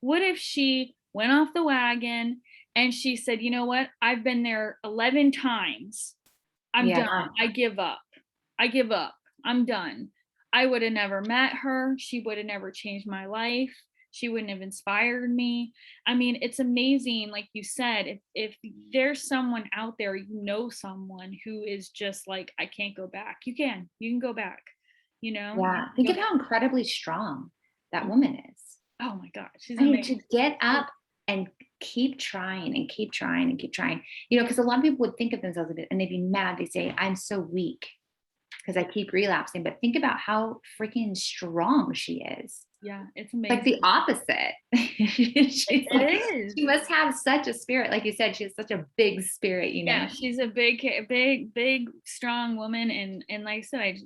What if she went off the wagon and she said, "You know what? I've been there 11 times. I'm done. I give up. I'm done." I would have never met her. She would have never changed my life. She wouldn't have inspired me. I mean, it's amazing. Like you said, if there's someone out there, someone who is just like, "I can't go back." You can go back, Yeah. Think of how incredibly strong that woman is. Oh my God. She's amazing. To get up and keep trying and keep trying and keep trying, because a lot of people would think of themselves and they'd be mad. They say, "I'm so weak because I keep relapsing." But think about how freaking strong she is. Yeah, it's amazing. Like the opposite. She must have such a spirit. Like you said, she has such a big spirit, Yeah, she's a big, strong woman. And like I said,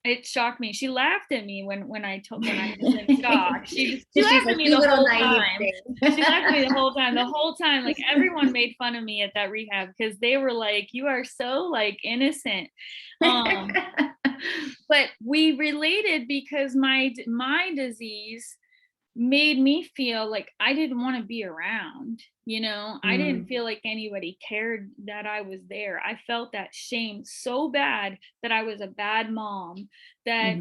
it shocked me. She laughed at me when I was in shock. She laughed at me the whole time. She laughed at me the whole time. The whole time, like everyone made fun of me at that rehab because they were like, "You are so like innocent." But we related because my disease made me feel like I didn't want to be around, I didn't feel like anybody cared that I was there. I felt that shame so bad that I was a bad mom, that,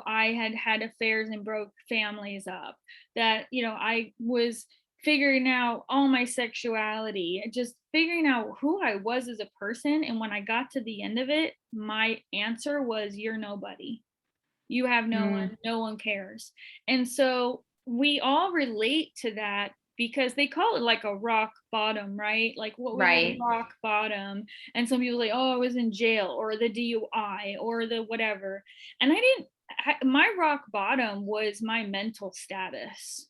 I had affairs and broke families up, that, I was figuring out all my sexuality, just figuring out who I was as a person. And when I got to the end of it, my answer was, "You're nobody. You have no one, no one cares." And so we all relate to that because they call it like a rock bottom, right? Like, what was the rock bottom? And some people say, "Oh, I was in jail," or the DUI, or the whatever. And my rock bottom was my mental status.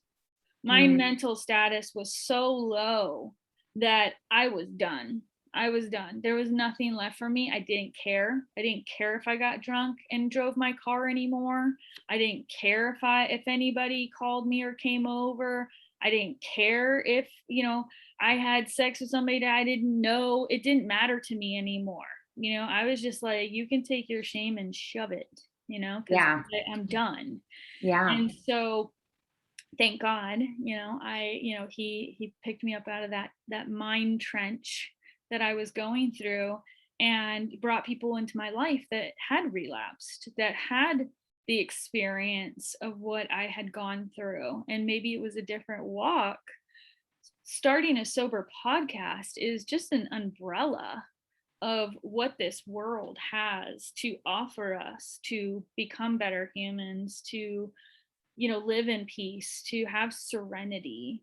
My mental status was so low that I was done. There was nothing left for me. I didn't care. I didn't care if I got drunk and drove my car anymore. I didn't care if anybody called me or came over. I didn't care if, I had sex with somebody that I didn't know. It didn't matter to me anymore. I was just like, "You can take your shame and shove it, because I'm done." Yeah. And so thank God, he picked me up out of that mind trench that I was going through, and brought people into my life that had relapsed, that had the experience of what I had gone through. And maybe it was a different walk. Starting a sober podcast is just an umbrella of what this world has to offer us to become better humans, to live in peace, to have serenity,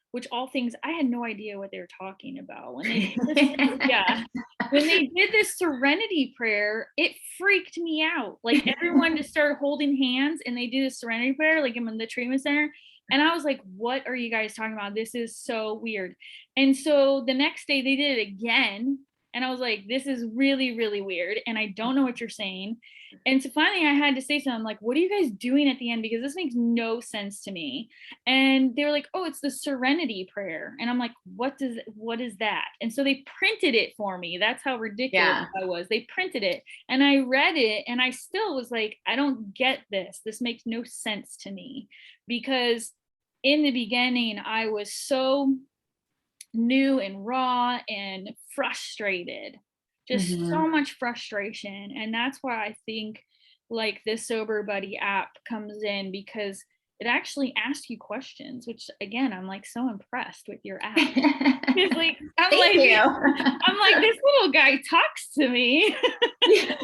which all things I had no idea what they were talking about when they did this, when they did this serenity prayer. It freaked me out. Like, everyone just started holding hands and they did a serenity prayer, like in the treatment center. And I was like, "What are you guys talking about? This is so weird." And so the next day they did it again. And I was like, this is really, really weird. And I don't know what you're saying. And so finally I had to say something. I'm like, what are you guys doing at the end? Because this makes no sense to me. And they were like, oh, it's the Serenity prayer. And I'm like, what is that? And so they printed it for me. That's how ridiculous Yeah. I was. They printed it and I read it and I still was like, I don't get this. This makes no sense to me. Because in the beginning, I was so new and raw and frustrated, just Mhm. so much frustration. And that's why I think like this SoberBuddy app comes in, because it actually asks you questions, which again, I'm like so impressed with your app. It's like Thank you. I'm like, this little guy talks to me.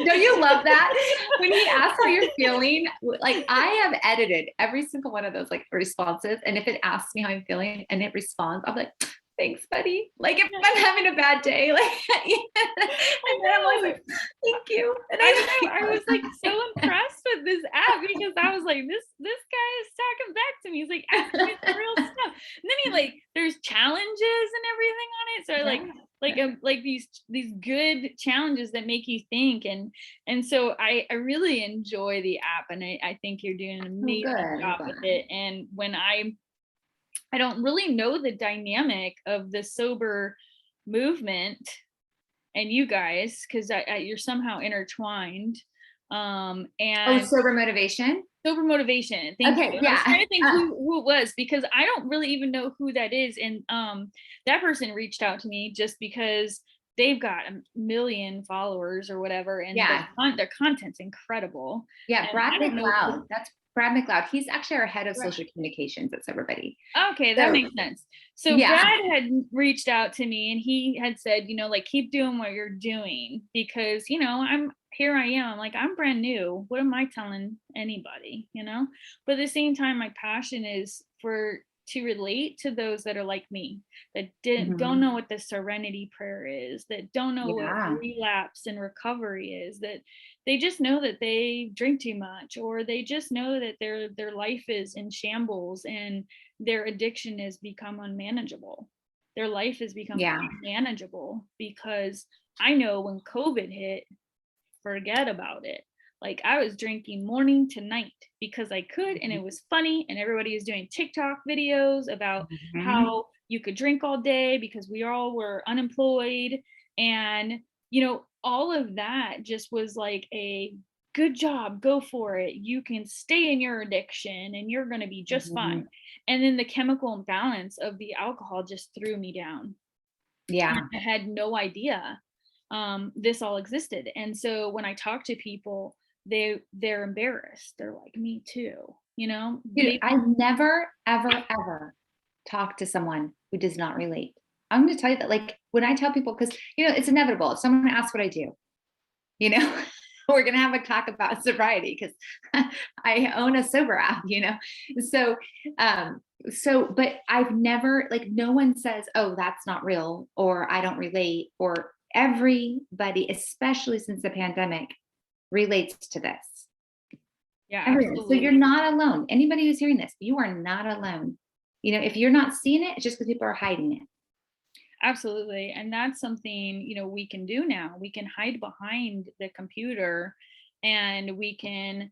Don't you love that? When he asks how you're feeling, like I have edited every single one of those like responses. And if it asks me how I'm feeling and it responds, I'm like, thanks, buddy. Like if I'm having a bad day, like, and then I'm always like, thank you. And I was like so impressed with this app because I was like, this guy is talking back to me. He's like asking me some real stuff. And then he like, there's challenges and everything on it. So I like these good challenges that make you think. And so I really enjoy the app, and I think you're doing an oh, amazing good. I'm job glad. with it. And when I don't really know the dynamic of the sober movement and you guys, because you're somehow intertwined. Oh, And sober motivation. sober motivation. Thank Okay, you. I was yeah. trying to think who it was, because I don't really even know who that is. And that person reached out to me just because they've got a million followers or whatever, and Yeah. their content's incredible. Yeah, And Brad I don't know McLeod. That's Brad McLeod. He's actually our head of who, social communications at SoberBuddy. okay, that So makes sense. So yeah. Brad had reached out to me and he had said, like, keep doing what you're doing, because, here I am. I'm like, I'm brand new. What am I telling anybody, But at the same time, my passion is to relate to those that are like me, that don't Mhm. know what the Serenity prayer is, that don't know what Yeah. relapse and recovery is, that they just know that they drink too much, or they just know that their life is in shambles and their addiction has become unmanageable. Their life has become Yeah. unmanageable because I know when COVID hit, forget about it. Like I was drinking morning to night because I could, and it was funny, and everybody was doing TikTok videos about Mhm. how you could drink all day because we all were unemployed. And, all of that just was like a good job, go for it. You can stay in your addiction and you're going to be just fine. Mhm. And then the chemical imbalance of the alcohol just threw me down. And Yeah. I had no idea this all existed. And so when I talk to people, they're embarrassed. They're like, me too. Dude, They I've never, ever, ever talked to someone who does not relate. I'm going to tell you that, like, when I tell people, because, it's inevitable. If someone asks what I do, you know, we're going to have a talk about sobriety because I own a sober app, So, but I've never, like, no one says, oh, that's not real, or I don't relate, or everybody, especially since the pandemic, relates to this. Yeah, Everyone. So you're absolutely. not alone. Anybody who's hearing this, you are not alone. If you're not seeing it, it's just because people are hiding it. Absolutely. And that's something, we can do now. We can hide behind the computer and we can,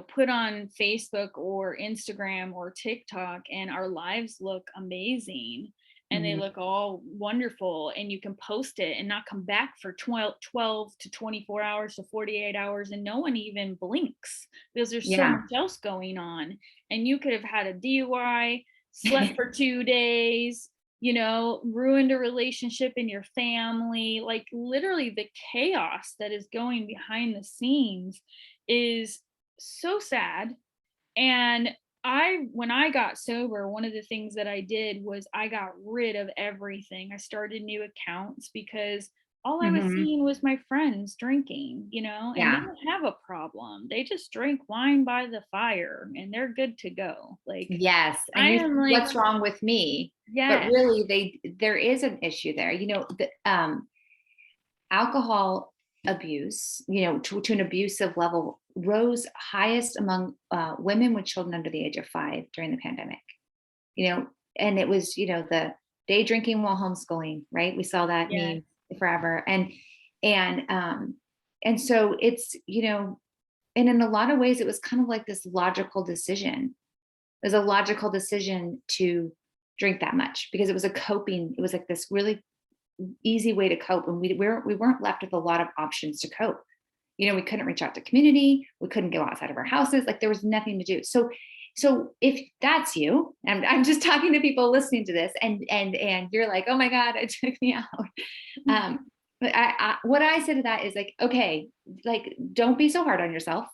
put on Facebook or Instagram or TikTok, and our lives look amazing and they Mhm. look all wonderful, and you can post it and not come back for 12 to 24 hours to 48 hours, and no one even blinks because there's so Yeah. much else going on. And you could have had a DUI, slept for 2 days, ruined a relationship in your family. Like literally the chaos that is going behind the scenes is so sad. And when I got sober, one of the things that I did was I got rid of everything. I started new accounts because all I was Mhm. seeing was my friends drinking, and they Yeah. don't have a problem. They just drink wine by the fire and they're good to go. Like Yes. And I you am think, like, what's wrong with me? But yes, really, there is an issue there. The alcohol abuse, to an abusive level, rose highest among women with children under the age of 5 during the pandemic. And it was, the day drinking while homeschooling, right? We saw that yes, meme. forever. And so it's, and in a lot of ways, it was kind of like this logical decision. It was a logical decision to drink that much because it was like this really easy way to cope. And we weren't left with a lot of options to cope. We couldn't reach out to community. We couldn't go outside of our houses. Like there was nothing to do. So if that's you, and I'm just talking to people listening to this and you're like, oh my God, it took me out. But what I say to that is like, okay, like, don't be so hard on yourself.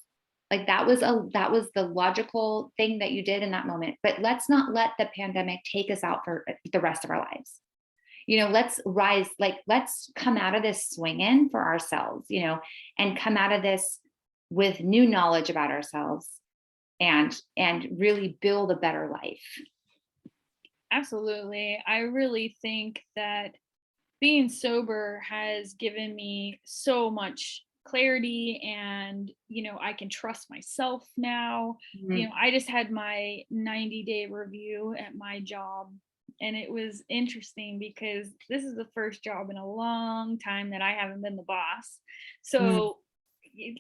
Like that was the logical thing that you did in that moment, but let's not let the pandemic take us out for the rest of our lives. Let's rise, like, let's come out of this swinging for ourselves, and come out of this with new knowledge about ourselves and really build a better life. Absolutely. I really think that being sober has given me so much clarity, and I can trust myself now. Mm-hmm. I just had my 90-day review at my job, and it was interesting because this is the first job in a long time that I haven't been the boss. So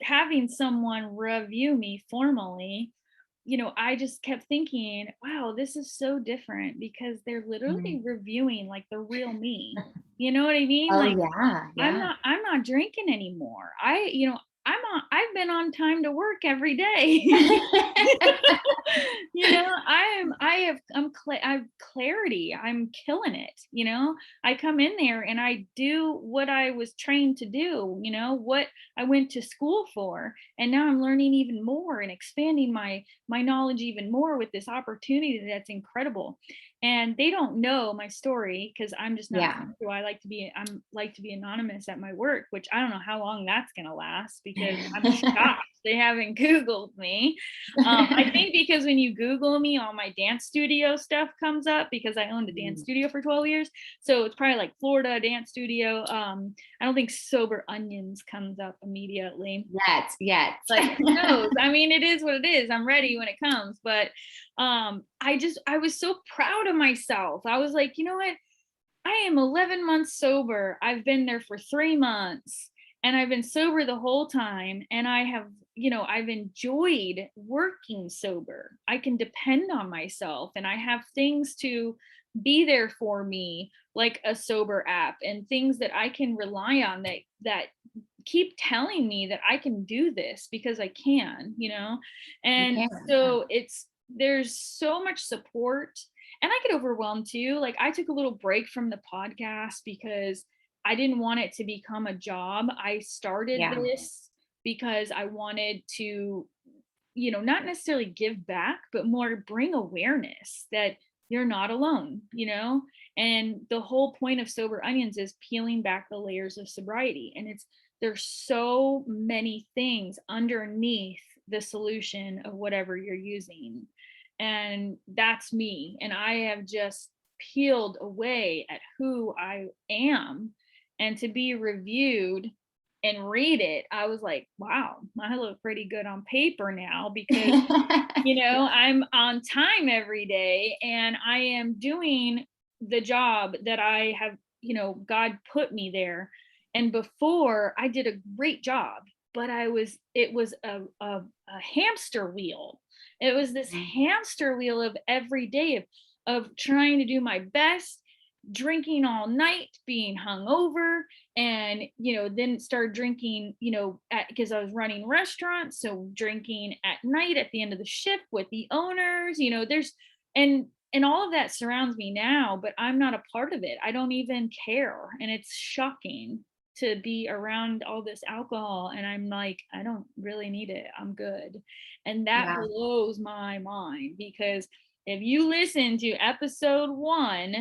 having someone review me formally, I just kept thinking, wow, this is so different because they're literally reviewing like the real me. You know what I mean? Oh Like, yeah. I'm not drinking anymore. I've been on time to work every day. I have clarity. I'm killing it. I come in there and I do what I was trained to do, what I went to school for. And now I'm learning even more and expanding my knowledge even more with this opportunity that's incredible. And they don't know my story because I'm just not who I like to be. I'm like to be anonymous at my work, which I don't know how long that's going to last because I'm shocked they haven't Googled me. I think because when you Google me, all my dance studio stuff comes up because I owned a dance studio for 12 years. So it's probably like Florida dance studio. I don't think Sober Onions comes up immediately. Yet. Like, who knows? I mean, it is what it is. I'm ready when it comes. But I was so proud of myself. I was like, you know what? I am 11 months sober. I've been there for 3 months and I've been sober the whole time. And I have, I've enjoyed working sober. I can depend on myself and I have things to be there for me, like a sober app and things that I can rely on that keep telling me that I can do this because I can, and so there's so much support. And I get overwhelmed too. Like I took a little break from the podcast because I didn't want it to become a job. I started this because I wanted to, not necessarily give back, but more bring awareness that you're not alone, and the whole point of Sober Onions is peeling back the layers of sobriety. And there's so many things underneath the solution of whatever you're using. And that's me. And I have just peeled away at who I am. And to be reviewed and read it, I was like, wow, I look pretty good on paper now because, I'm on time every day and I am doing the job that I have, God put me there. And before I did a great job, but it was a hamster wheel. It was this hamster wheel of every day of trying to do my best, drinking all night, being hungover, and then started drinking, because I was running restaurants, so drinking at night at the end of the shift with the owners. There's and all of that surrounds me now, but I'm not a part of it. I don't even care, and it's shocking to be around all this alcohol, and I'm like, I don't really need it. I'm good. And that blows my mind because if you listen to episode 1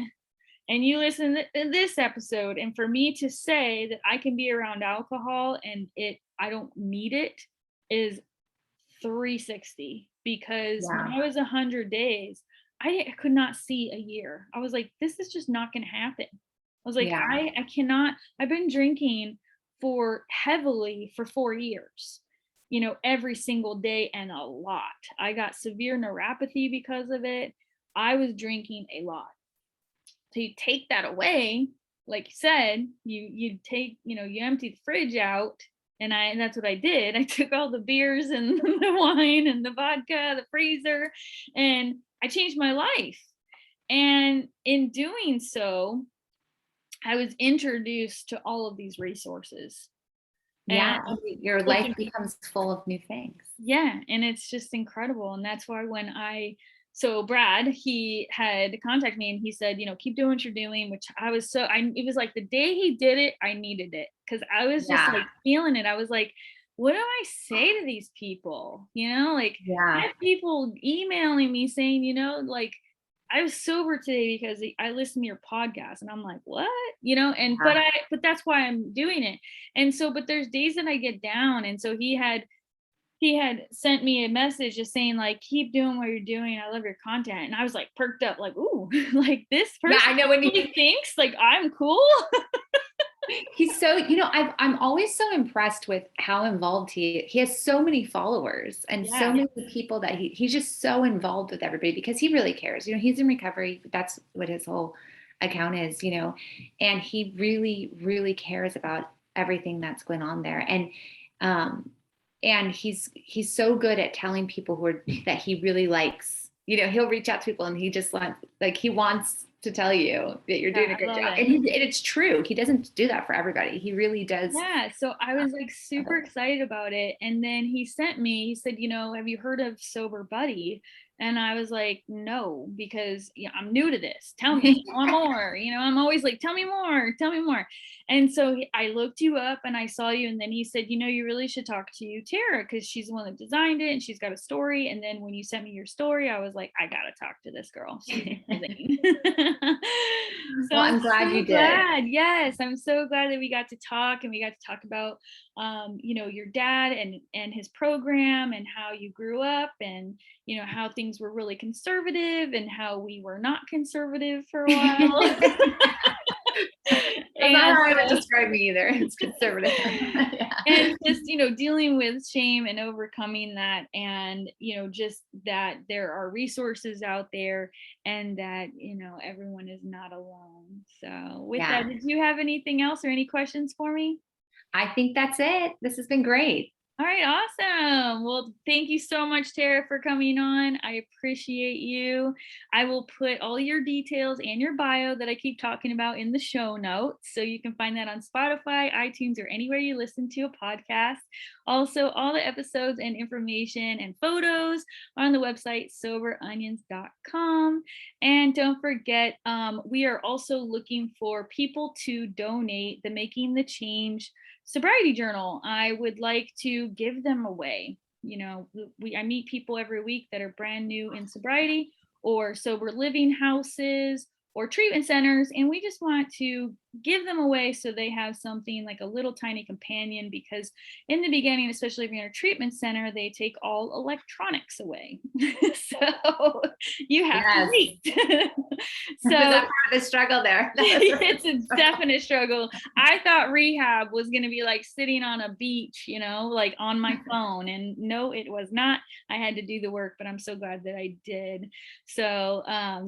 and you listen to this episode, and for me to say that I can be around alcohol and I don't need it is 360, because when I was 100 days, I could not see a year. I was like, this is just not going to happen. I was like, I cannot. I've been drinking heavily for 4 years, every single day, and a lot. I got severe neuropathy because of it. I was drinking a lot. To take that away like you said, you take, you empty the fridge out. And that's what I did. I took all the beers and the wine and the vodka, the freezer, and I changed my life. And in doing so, I was introduced to all of these resources. Yeah, And your life becomes full of new things. yeah, and it's just incredible. And that's why so Brad, he had contacted me and he said, keep doing what you're doing, which I was it was like the day he did it, I needed it because I was just Yeah. like feeling it. I was like, what do I say to these people? Like I Yeah. have people emailing me saying, like, I was sober today because I listened to your podcast, and I'm like, what? But that's why I'm doing it. And so, but there's days that I get down. And so he had sent me a message just saying like, keep doing what you're doing. I love your content. And I was like perked up, like, ooh, like this person I know when really thinks like I'm cool. He's so, I'm always so impressed with how involved he has so many followers and so many people that he's just so involved with everybody because he really cares. He's in recovery. That's what his whole account is, and he really, really cares about everything that's going on there. And he's so good at telling people that he really likes, he'll reach out to people and he just he wants to tell you that you're doing a good job. And it's true. He doesn't do that for everybody. He really does. Yeah. So I was like super excited about it. And then he said, have you heard of SoberBuddy? And I was like, no, because I'm new to this. Tell me more. I'm always like, tell me more. And so I looked you up and I saw you. And then he said, you really should talk to Tara because she's the one that designed it and she's got a story. And then when you sent me your story, I was like, I got to talk to this girl. She's amazing. So well, I'm glad you did. Yes, I'm so glad that we got to talk and we got to talk about, your dad and his program and how you grew up and, how things were really conservative and how we were not conservative for a while. That's not how I would describe me either. It's conservative. Yeah. And just, dealing with shame and overcoming that and, just that there are resources out there and that, everyone is not alone. So with that, did you have anything else or any questions for me? I think that's it. This has been great. All right, awesome. Well, thank you so much, Tara, for coming on. I appreciate you. I will put all your details and your bio that I keep talking about in the show notes. So you can find that on Spotify, iTunes, or anywhere you listen to a podcast. Also, all the episodes and information and photos are on the website soberonions.com. And don't forget, we are also looking for people to donate the Making the Change sobriety journal. I would like to give them away. I meet people every week that are brand new in sobriety or sober living houses or treatment centers, and we just want to give them away so they have something like a little tiny companion, because in the beginning, especially if you're in a treatment center, they take all electronics away. So you have to wait. So that's part of the struggle there. It's a definite struggle. I thought rehab was going to be like sitting on a beach, like on my phone, and no, it was not. I had to do the work, but I'm so glad that I did. So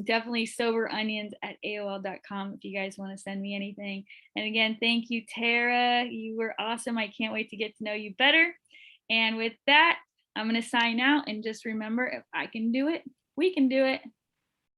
definitely soberonions@aol.com if you guys want to send me anything. And again, thank you, Tara. You were awesome. I can't wait to get to know you better. And with that, I'm going to sign out, and just remember, if I can do it, we can do it.